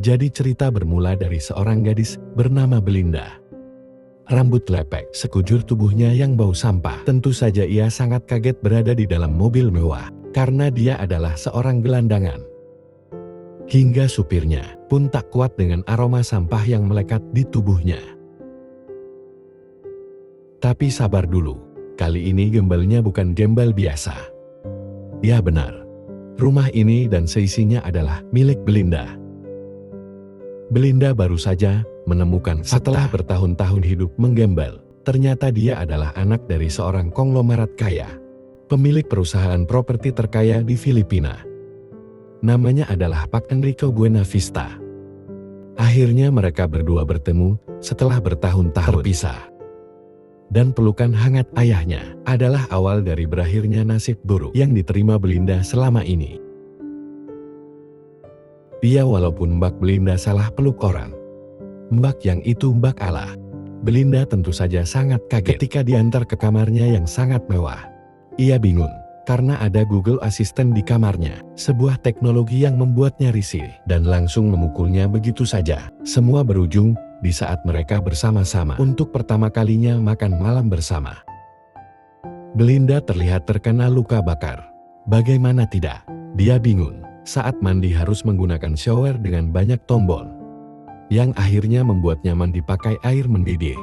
Jadi cerita bermula dari seorang gadis bernama Belinda. Rambut lepek, sekujur tubuhnya yang bau sampah. Tentu saja ia sangat kaget berada di dalam mobil mewah, karena dia adalah seorang gelandangan. Hingga supirnya pun tak kuat dengan aroma sampah yang melekat di tubuhnya. Tapi sabar dulu, kali ini gembelnya bukan gembel biasa. Ya benar, rumah ini dan seisinya adalah milik Belinda. Belinda baru saja menemukan setelah bertahun-tahun hidup menggembel, ternyata dia adalah anak dari seorang konglomerat kaya, pemilik perusahaan properti terkaya di Filipina. Namanya adalah Pak Enrico Buenavista. Akhirnya mereka berdua bertemu setelah bertahun-tahun terpisah. Dan pelukan hangat ayahnya adalah awal dari berakhirnya nasib buruk yang diterima Belinda selama ini. Dia walaupun Mbak Belinda salah peluk orang, Mbak yang itu Mbak Allah. Belinda tentu saja sangat kaget ketika diantar ke kamarnya yang sangat mewah. Ia bingung, karena ada Google Assistant di kamarnya, sebuah teknologi yang membuatnya risih, dan langsung memukulnya begitu saja. Semua berujung di saat mereka bersama-sama untuk pertama kalinya makan malam bersama. Belinda terlihat terkena luka bakar. Bagaimana tidak? Dia bingung saat mandi harus menggunakan shower dengan banyak tombol, yang akhirnya membuat nyaman dipakai air mendidih.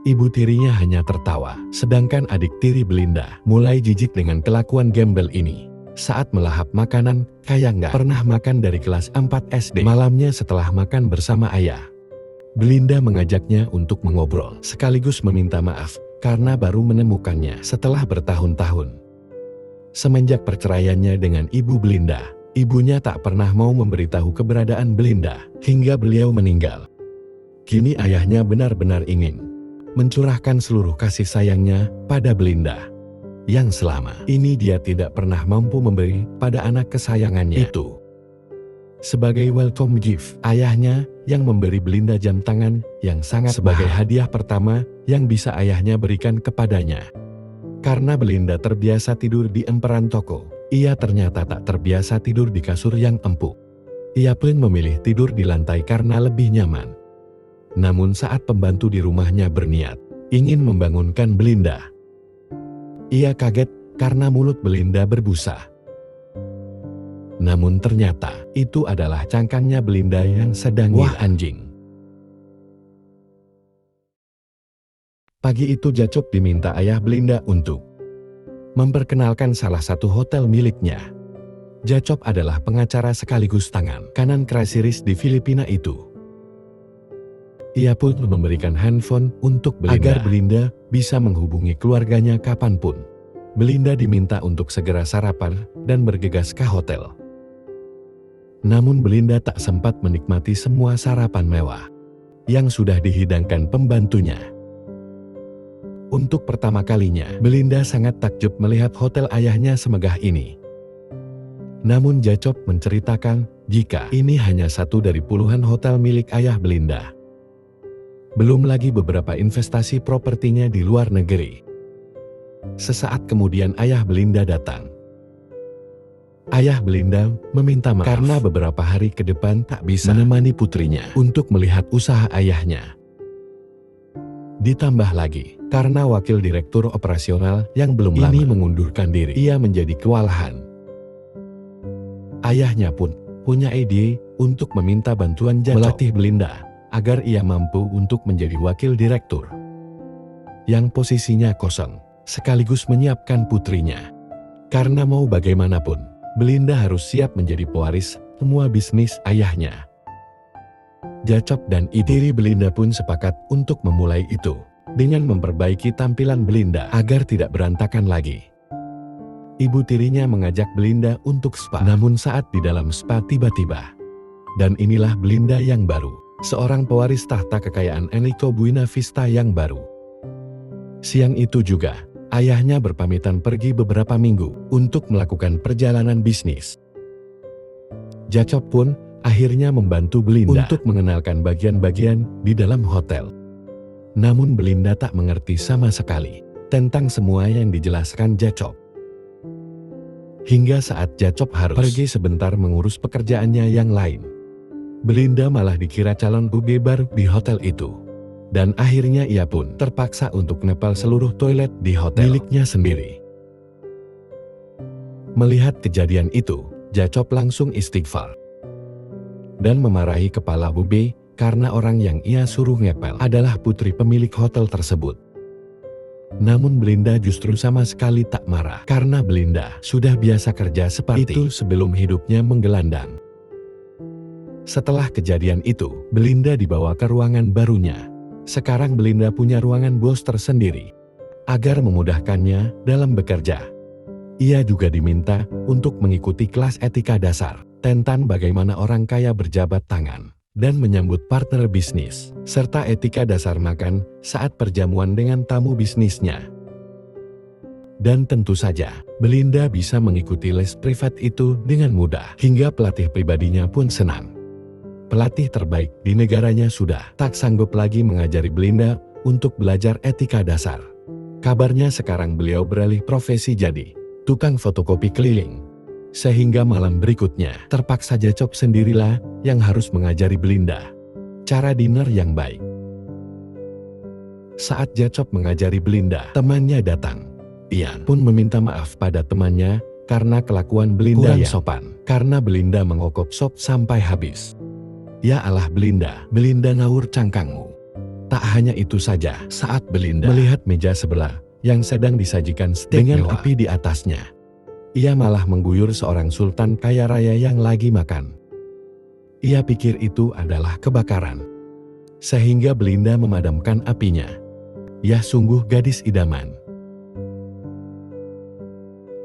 Ibu tirinya hanya tertawa, sedangkan adik tiri Belinda mulai jijik dengan kelakuan gembel ini. Saat melahap makanan, kayak nggak pernah makan dari kelas 4 SD. Malamnya setelah makan bersama ayah, Belinda mengajaknya untuk mengobrol, sekaligus meminta maaf, karena baru menemukannya setelah bertahun-tahun. Semenjak perceraiannya dengan ibu Belinda, ibunya tak pernah mau memberitahu keberadaan Belinda, hingga beliau meninggal. Kini ayahnya benar-benar ingin mencurahkan seluruh kasih sayangnya pada Belinda, yang selama ini dia tidak pernah mampu memberi pada anak kesayangannya itu. Sebagai welcome gift, ayahnya yang memberi Belinda jam tangan yang sangat sebagai hadiah pertama yang bisa ayahnya berikan kepadanya. Karena Belinda terbiasa tidur di emperan toko, ia ternyata tak terbiasa tidur di kasur yang empuk. Ia pun memilih tidur di lantai karena lebih nyaman. Namun saat pembantu di rumahnya berniat ingin membangunkan Belinda, ia kaget karena mulut Belinda berbusa. Namun ternyata itu adalah cangkangnya Belinda yang sedang wah anjing. Pagi itu Jacop diminta ayah Belinda untuk memperkenalkan salah satu hotel miliknya. Jacop adalah pengacara sekaligus tangan kanan Krasiris di Filipina itu. Ia pun memberikan handphone untuk Belinda agar Belinda bisa menghubungi keluarganya kapanpun. Belinda diminta untuk segera sarapan dan bergegas ke hotel. Namun Belinda tak sempat menikmati semua sarapan mewah yang sudah dihidangkan pembantunya. Untuk pertama kalinya, Belinda sangat takjub melihat hotel ayahnya semegah ini. Namun Jacop menceritakan jika ini hanya satu dari puluhan hotel milik ayah Belinda. Belum lagi beberapa investasi propertinya di luar negeri. Sesaat kemudian ayah Belinda datang. Ayah Belinda meminta maaf karena beberapa hari ke depan tak bisa menemani putrinya untuk melihat usaha ayahnya. Ditambah lagi, karena wakil direktur operasional yang belum lama mengundurkan diri, ia menjadi kewalahan. Ayahnya pun punya ide untuk meminta bantuan Jacop melatih Belinda agar ia mampu untuk menjadi wakil direktur yang posisinya kosong, sekaligus menyiapkan putrinya. Karena mau bagaimanapun, Belinda harus siap menjadi pewaris semua bisnis ayahnya. Jacop dan tiri Belinda pun sepakat untuk memulai itu dengan memperbaiki tampilan Belinda agar tidak berantakan lagi. Ibu tirinya mengajak Belinda untuk spa, namun saat di dalam spa tiba-tiba, dan inilah Belinda yang baru, seorang pewaris tahta kekayaan Enrico Buenavista yang baru. Siang itu juga, ayahnya berpamitan pergi beberapa minggu untuk melakukan perjalanan bisnis. Jacop pun akhirnya membantu Belinda untuk mengenalkan bagian-bagian di dalam hotel. Namun Belinda tak mengerti sama sekali tentang semua yang dijelaskan Jacop. Hingga saat Jacop harus pergi sebentar mengurus pekerjaannya yang lain, Belinda malah dikira calon UB baru di hotel itu. Dan akhirnya ia pun terpaksa untuk ngepel seluruh toilet di hotel miliknya sendiri. Melihat kejadian itu, Jacop langsung istighfar dan memarahi kepala UB karena orang yang ia suruh ngepel adalah putri pemilik hotel tersebut. Namun Belinda justru sama sekali tak marah karena Belinda sudah biasa kerja seperti itu sebelum hidupnya menggelandang. Setelah kejadian itu, Belinda dibawa ke ruangan barunya. Sekarang Belinda punya ruangan bos tersendiri agar memudahkannya dalam bekerja. Ia juga diminta untuk mengikuti kelas etika dasar tentang bagaimana orang kaya berjabat tangan dan menyambut partner bisnis, serta etika dasar makan saat perjamuan dengan tamu bisnisnya. Dan tentu saja, Belinda bisa mengikuti les privat itu dengan mudah, hingga pelatih pribadinya pun senang. Pelatih terbaik di negaranya sudah tak sanggup lagi mengajari Belinda untuk belajar etika dasar. Kabarnya sekarang beliau beralih profesi jadi tukang fotokopi keliling. Sehingga malam berikutnya terpaksa Jacop sendirilah yang harus mengajari Belinda cara dinner yang baik. Saat Jacop mengajari Belinda, temannya datang. Ian pun meminta maaf pada temannya karena kelakuan Belinda yang sopan, karena Belinda mengokop sop sampai habis. Ya Allah Belinda, Belinda ngawur cangkangmu. Tak hanya itu saja, saat Belinda melihat meja sebelah yang sedang disajikan steak dengan api di atasnya, ia malah mengguyur seorang sultan kaya raya yang lagi makan. Ia pikir itu adalah kebakaran, sehingga Belinda memadamkan apinya. Ya sungguh gadis idaman.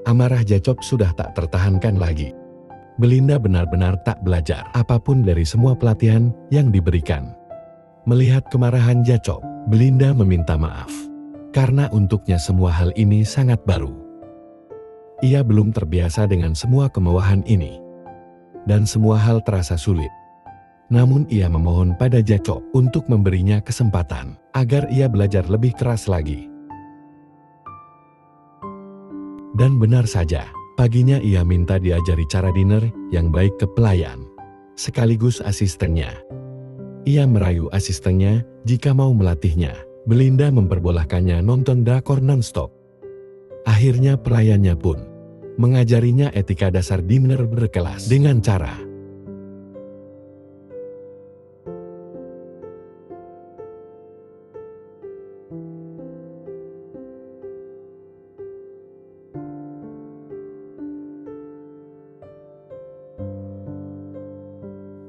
Amarah Jacop sudah tak tertahankan lagi. Belinda benar-benar tak belajar apapun dari semua pelatihan yang diberikan. Melihat kemarahan Jacop, Belinda meminta maaf. Karena untuknya semua hal ini sangat baru. Ia belum terbiasa dengan semua kemewahan ini. Dan semua hal terasa sulit. Namun ia memohon pada Jacop untuk memberinya kesempatan agar ia belajar lebih keras lagi. Dan benar saja. Paginya ia minta diajari cara dinner yang baik ke pelayan, sekaligus asistennya. Ia merayu asistennya jika mau melatihnya. Belinda memperbolehkannya nonton drakor non-stop. Akhirnya pelayannya pun mengajarinya etika dasar dinner berkelas dengan cara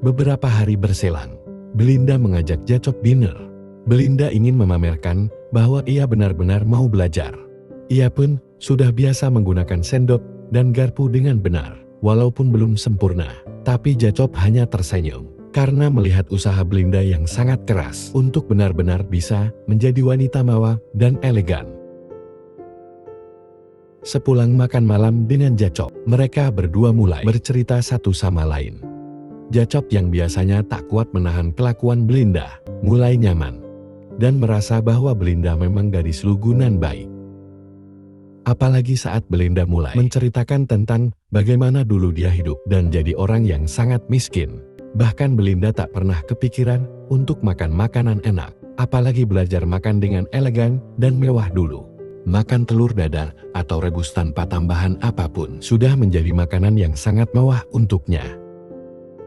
beberapa hari berselang. Belinda mengajak Jacop dinner. Belinda ingin memamerkan bahwa ia benar-benar mau belajar. Ia pun sudah biasa menggunakan sendok dan garpu dengan benar, walaupun belum sempurna. Tapi Jacop hanya tersenyum karena melihat usaha Belinda yang sangat keras untuk benar-benar bisa menjadi wanita mewah dan elegan. Sepulang makan malam dengan Jacop, mereka berdua mulai bercerita satu sama lain. Jacop yang biasanya tak kuat menahan kelakuan Belinda, mulai nyaman dan merasa bahwa Belinda memang gadis lugu nan baik. Apalagi saat Belinda mulai menceritakan tentang bagaimana dulu dia hidup dan jadi orang yang sangat miskin. Bahkan Belinda tak pernah kepikiran untuk makan makanan enak, apalagi belajar makan dengan elegan dan mewah dulu. Makan telur dadar atau rebus tanpa tambahan apapun sudah menjadi makanan yang sangat mewah untuknya.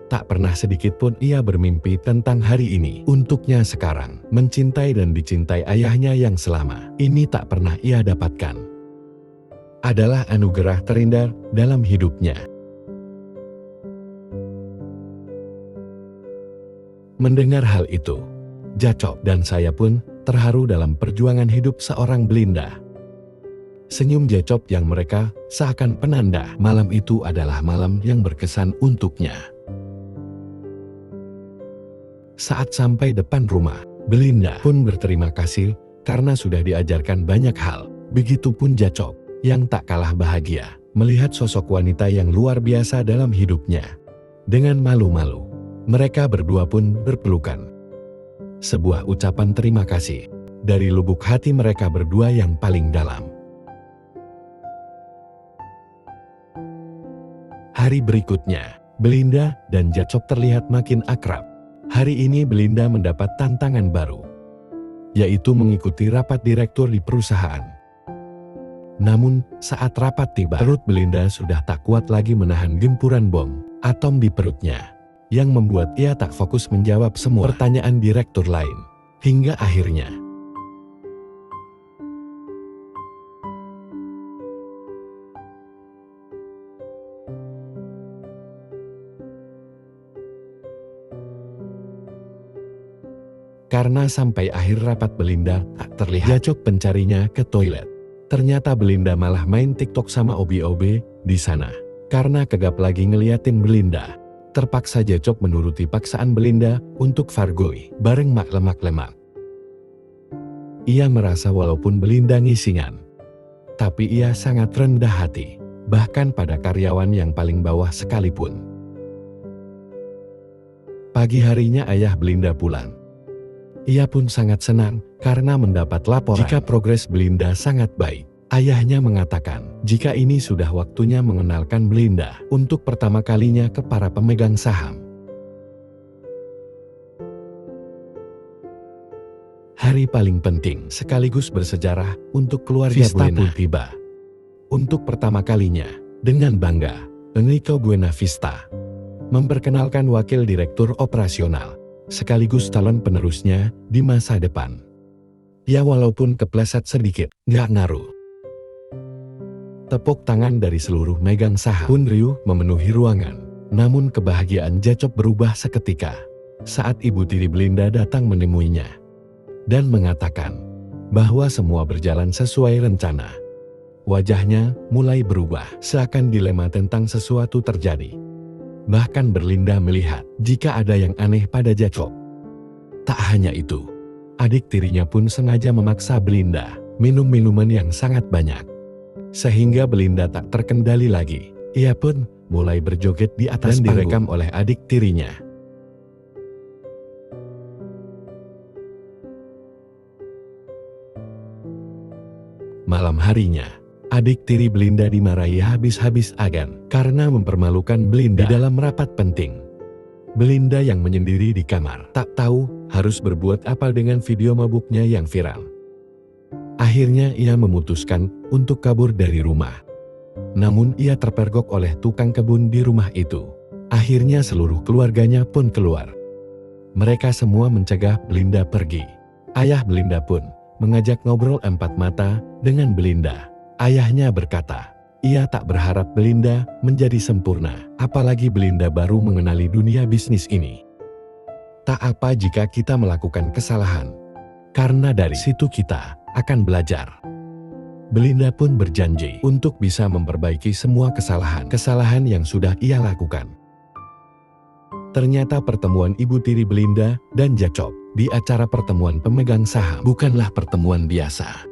Tak pernah sedikit pun ia bermimpi tentang hari ini. Untuknya sekarang, mencintai dan dicintai ayahnya yang selama ini tak pernah ia dapatkan adalah anugerah terindah dalam hidupnya. Mendengar hal itu, Jacop dan saya pun terharu dalam perjuangan hidup seorang Belinda. Senyum Jacop yang mereka seakan penanda malam itu adalah malam yang berkesan untuknya. Saat sampai depan rumah, Belinda pun berterima kasih karena sudah diajarkan banyak hal. Begitupun Jacop yang tak kalah bahagia melihat sosok wanita yang luar biasa dalam hidupnya. Dengan malu-malu, mereka berdua pun berpelukan. Sebuah ucapan terima kasih dari lubuk hati mereka berdua yang paling dalam. Hari berikutnya, Belinda dan Jacop terlihat makin akrab. Hari ini Belinda mendapat tantangan baru, yaitu mengikuti rapat direktur di perusahaan. Namun, saat rapat tiba, perut Belinda sudah tak kuat lagi menahan gempuran bom atom di perutnya, yang membuat ia tak fokus menjawab semua pertanyaan direktur lain. Hingga akhirnya, karena sampai akhir rapat Belinda tak terlihat, Jacop pencarinya ke toilet. Ternyata Belinda malah main TikTok sama Obi-Obe di sana. Karena kegap lagi ngeliatin Belinda, terpaksa Jacop menuruti paksaan Belinda untuk Fargoy bareng Mak Lemak-Lemak. Ia merasa walaupun Belinda ngisingan, tapi ia sangat rendah hati, bahkan pada karyawan yang paling bawah sekalipun. Pagi harinya ayah Belinda pulang. Ia pun sangat senang karena mendapat laporan jika progres Belinda sangat baik. Ayahnya mengatakan jika ini sudah waktunya mengenalkan Belinda untuk pertama kalinya ke para pemegang saham. Hari paling penting sekaligus bersejarah untuk keluarga Buena pun tiba. Untuk pertama kalinya, dengan bangga, Enrico Buenavista memperkenalkan wakil direktur operasional sekaligus calon penerusnya di masa depan. Ya walaupun kepleset sedikit, gak ngaruh. Tepuk tangan dari seluruh megang saham pun riuh memenuhi ruangan. Namun kebahagiaan Jacop berubah seketika saat ibu tiri Belinda datang menemuinya dan mengatakan bahwa semua berjalan sesuai rencana. Wajahnya mulai berubah seakan dilema tentang sesuatu terjadi. Bahkan Belinda melihat jika ada yang aneh pada Jacop. Tak hanya itu, adik tirinya pun sengaja memaksa Belinda minum minuman yang sangat banyak. Sehingga Belinda tak terkendali lagi. Ia pun mulai berjoget di atas dan direkam oleh adik tirinya. Malam harinya, adik tiri Belinda dimarahi habis-habis agan karena mempermalukan Belinda di dalam rapat penting. Belinda yang menyendiri di kamar tak tahu harus berbuat apa dengan video mabuknya yang viral. Akhirnya ia memutuskan untuk kabur dari rumah. Namun ia terpergok oleh tukang kebun di rumah itu. Akhirnya seluruh keluarganya pun keluar. Mereka semua mencegah Belinda pergi. Ayah Belinda pun mengajak ngobrol empat mata dengan Belinda. Ayahnya berkata, ia tak berharap Belinda menjadi sempurna, apalagi Belinda baru mengenali dunia bisnis ini. Tak apa jika kita melakukan kesalahan, karena dari situ kita akan belajar. Belinda pun berjanji untuk bisa memperbaiki semua kesalahan yang sudah ia lakukan. Ternyata pertemuan ibu tiri Belinda dan Jacop di acara pertemuan pemegang saham bukanlah pertemuan biasa.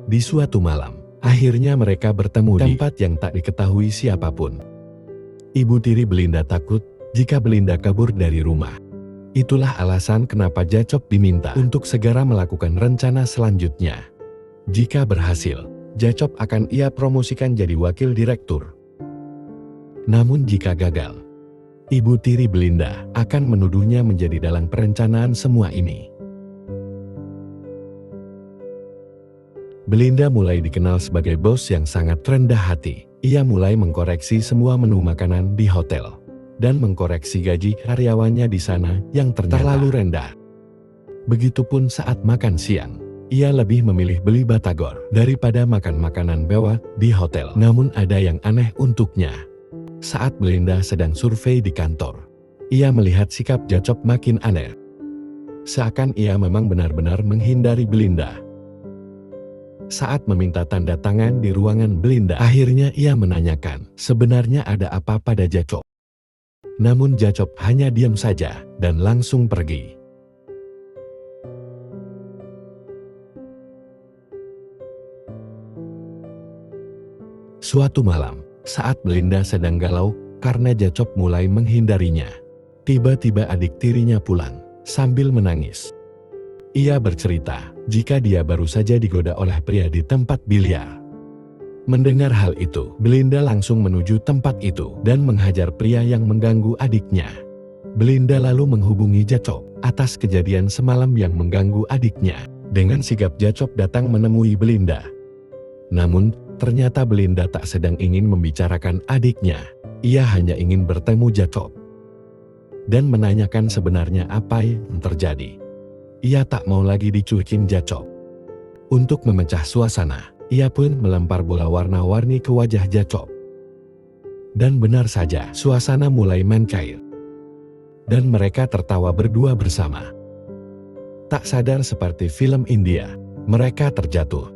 Di suatu malam, akhirnya mereka bertemu di tempat yang tak diketahui siapapun. Ibu tiri Belinda takut jika Belinda kabur dari rumah. Itulah alasan kenapa Jacop diminta untuk segera melakukan rencana selanjutnya. Jika berhasil, Jacop akan ia promosikan jadi wakil direktur. Namun jika gagal, ibu tiri Belinda akan menuduhnya menjadi dalang perencanaan semua ini. Belinda mulai dikenal sebagai bos yang sangat rendah hati. Ia mulai mengkoreksi semua menu makanan di hotel dan mengkoreksi gaji karyawannya di sana yang terlalu rendah. Begitupun saat makan siang, ia lebih memilih beli batagor daripada makan makanan mewah di hotel. Namun ada yang aneh untuknya. Saat Belinda sedang survei di kantor, ia melihat sikap Jacop makin aneh. Seakan ia memang benar-benar menghindari Belinda. Saat meminta tanda tangan di ruangan Belinda, akhirnya ia menanyakan sebenarnya ada apa pada Jacop. Namun Jacop hanya diam saja dan langsung pergi. Suatu malam, saat Belinda sedang galau karena Jacop mulai menghindarinya, tiba-tiba adik tirinya pulang sambil menangis. Ia bercerita jika dia baru saja digoda oleh pria di tempat biliar. Mendengar hal itu, Belinda langsung menuju tempat itu dan menghajar pria yang mengganggu adiknya. Belinda lalu menghubungi Jacop atas kejadian semalam yang mengganggu adiknya. Dengan sigap Jacop datang menemui Belinda. Namun, ternyata Belinda tak sedang ingin membicarakan adiknya. Ia hanya ingin bertemu Jacop dan menanyakan sebenarnya apa yang terjadi. Ia tak mau lagi dicuekin Jacop. Untuk memecah suasana, ia pun melempar bola warna-warni ke wajah Jacop. Dan benar saja, suasana mulai mencair. Dan mereka tertawa berdua bersama. Tak sadar seperti film India, mereka terjatuh.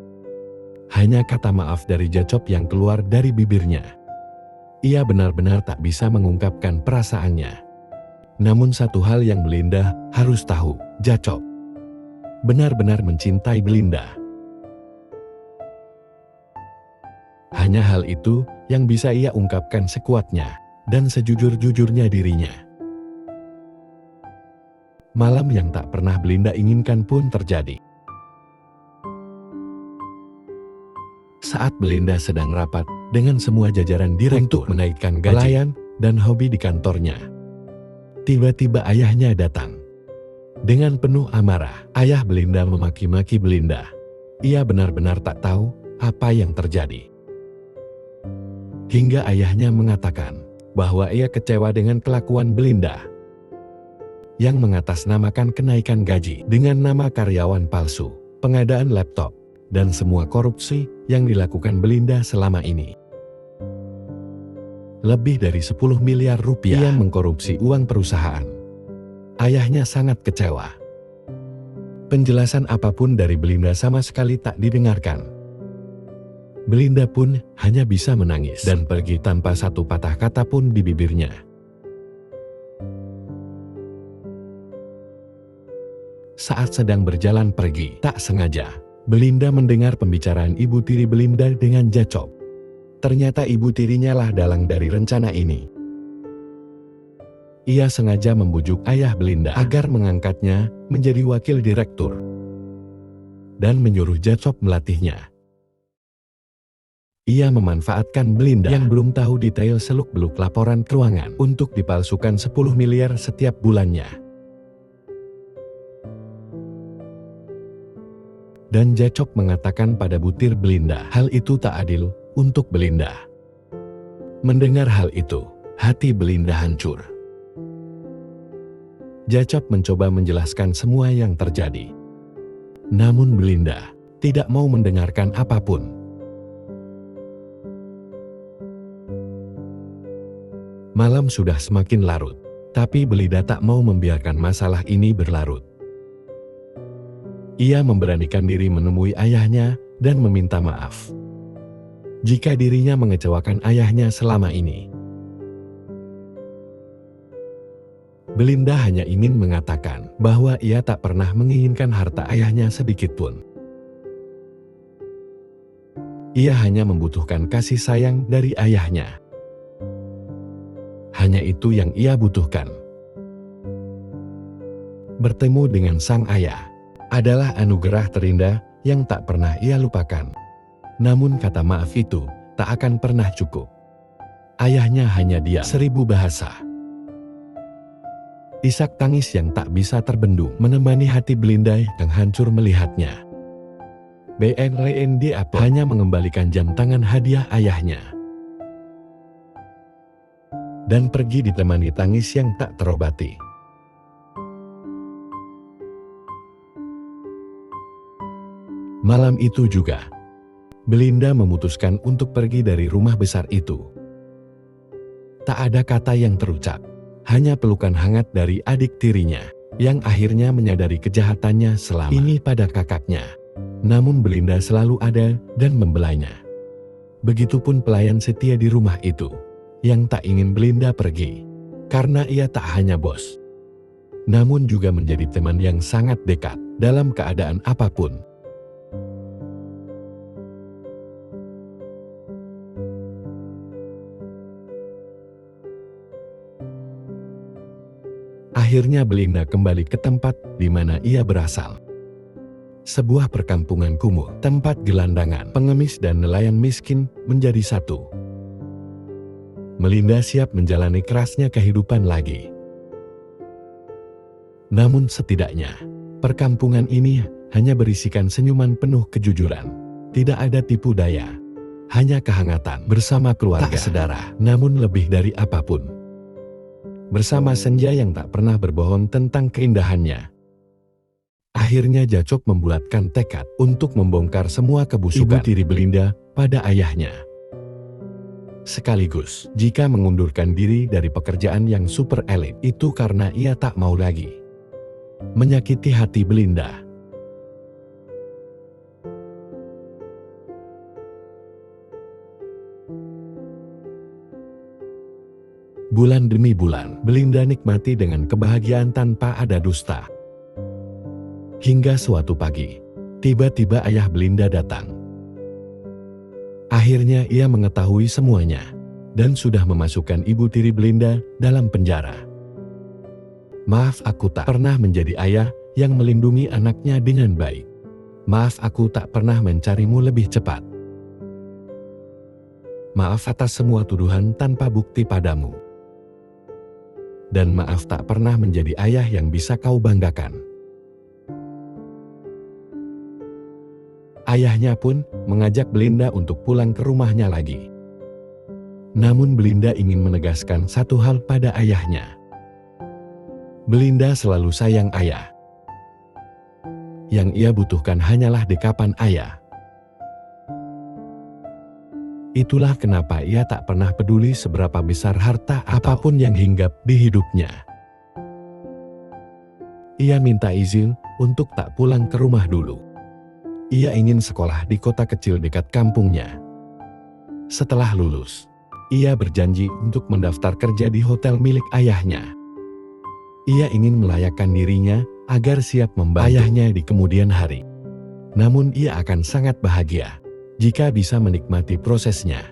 Hanya kata maaf dari Jacop yang keluar dari bibirnya. Ia benar-benar tak bisa mengungkapkan perasaannya. Namun satu hal yang Belinda harus tahu, Jacop benar-benar mencintai Belinda. Hanya hal itu yang bisa ia ungkapkan sekuatnya dan sejujur-jujurnya dirinya. Malam yang tak pernah Belinda inginkan pun terjadi. Saat Belinda sedang rapat dengan semua jajaran direktur untuk menaikkan gaji pelayan dan hobi di kantornya, tiba-tiba ayahnya datang. Dengan penuh amarah, ayah Belinda memaki-maki Belinda. Ia benar-benar tak tahu apa yang terjadi. Hingga ayahnya mengatakan bahwa ia kecewa dengan kelakuan Belinda yang mengatasnamakan kenaikan gaji dengan nama karyawan palsu, pengadaan laptop, dan semua korupsi yang dilakukan Belinda selama ini. Lebih dari 10 miliar rupiah ia mengkorupsi uang perusahaan. Ayahnya sangat kecewa. Penjelasan apapun dari Belinda sama sekali tak didengarkan. Belinda pun hanya bisa menangis dan pergi tanpa satu patah kata pun di bibirnya. Saat sedang berjalan pergi, tak sengaja, Belinda mendengar pembicaraan ibu tiri Belinda dengan Jacop. Ternyata ibu tirinya lah dalang dari rencana ini. Ia sengaja membujuk ayah Belinda agar mengangkatnya menjadi wakil direktur dan menyuruh Jacop melatihnya. Ia memanfaatkan Belinda yang belum tahu detail seluk-beluk laporan keuangan untuk dipalsukan 10 miliar setiap bulannya. Dan Jacop mengatakan pada butir Belinda, hal itu tak adil untuk Belinda. Mendengar hal itu, hati Belinda hancur. Jacop mencoba menjelaskan semua yang terjadi. Namun Belinda tidak mau mendengarkan apapun. Malam sudah semakin larut, tapi Belinda tak mau membiarkan masalah ini berlarut. Ia memberanikan diri menemui ayahnya dan meminta maaf jika dirinya mengecewakan ayahnya selama ini. Belinda hanya ingin mengatakan bahwa ia tak pernah menginginkan harta ayahnya sedikit pun. Ia hanya membutuhkan kasih sayang dari ayahnya. Hanya itu yang ia butuhkan. Bertemu dengan sang ayah adalah anugerah terindah yang tak pernah ia lupakan. Namun kata maaf itu tak akan pernah cukup. Ayahnya hanya diam 1000 bahasa. Isak tangis yang tak bisa terbendung menemani hati Belinda yang hancur melihatnya. BNLND hanya mengembalikan jam tangan hadiah ayahnya dan pergi ditemani tangis yang tak terobati. Malam itu juga, Belinda memutuskan untuk pergi dari rumah besar itu. Tak ada kata yang terucap, hanya pelukan hangat dari adik tirinya, yang akhirnya menyadari kejahatannya selama ini pada kakaknya. Namun Belinda selalu ada dan membelainya. Begitupun pelayan setia di rumah itu, yang tak ingin Belinda pergi, karena ia tak hanya bos, namun juga menjadi teman yang sangat dekat dalam keadaan apapun. Akhirnya Belinda kembali ke tempat di mana ia berasal. Sebuah perkampungan kumuh, tempat gelandangan, pengemis dan nelayan miskin menjadi satu. Melinda siap menjalani kerasnya kehidupan lagi. Namun setidaknya, perkampungan ini hanya berisikan senyuman penuh kejujuran. Tidak ada tipu daya, hanya kehangatan bersama keluarga, tak sedara, namun lebih dari apapun. Bersama senja yang tak pernah berbohong tentang keindahannya. Akhirnya Jacok membulatkan tekad untuk membongkar semua kebusukan ibu tiri Belinda pada ayahnya. Sekaligus, jika mengundurkan diri dari pekerjaan yang super elit, itu karena ia tak mau lagi menyakiti hati Belinda. Bulan demi bulan, Belinda nikmati dengan kebahagiaan tanpa ada dusta. Hingga suatu pagi, tiba-tiba ayah Belinda datang. Akhirnya ia mengetahui semuanya, dan sudah memasukkan ibu tiri Belinda dalam penjara. Maaf, aku tak pernah menjadi ayah yang melindungi anaknya dengan baik. Maaf, aku tak pernah mencarimu lebih cepat. Maaf atas semua tuduhan tanpa bukti padamu. Dan maaf tak pernah menjadi ayah yang bisa kau banggakan. Ayahnya pun mengajak Belinda untuk pulang ke rumahnya lagi. Namun Belinda ingin menegaskan satu hal pada ayahnya. Belinda selalu sayang ayah. Yang ia butuhkan hanyalah dekapan ayah. Itulah kenapa ia tak pernah peduli seberapa besar harta apapun yang hinggap di hidupnya. Ia minta izin untuk tak pulang ke rumah dulu. Ia ingin sekolah di kota kecil dekat kampungnya. Setelah lulus, ia berjanji untuk mendaftar kerja di hotel milik ayahnya. Ia ingin melayakkan dirinya agar siap membantu ayahnya di kemudian hari. Namun ia akan sangat bahagia jika bisa menikmati prosesnya.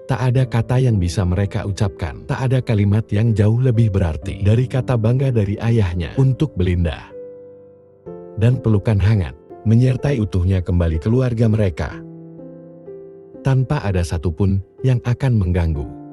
Tak ada kata yang bisa mereka ucapkan, tak ada kalimat yang jauh lebih berarti dari kata bangga dari ayahnya untuk Belinda. Dan pelukan hangat menyertai utuhnya kembali keluarga mereka. Tanpa ada satupun yang akan mengganggu.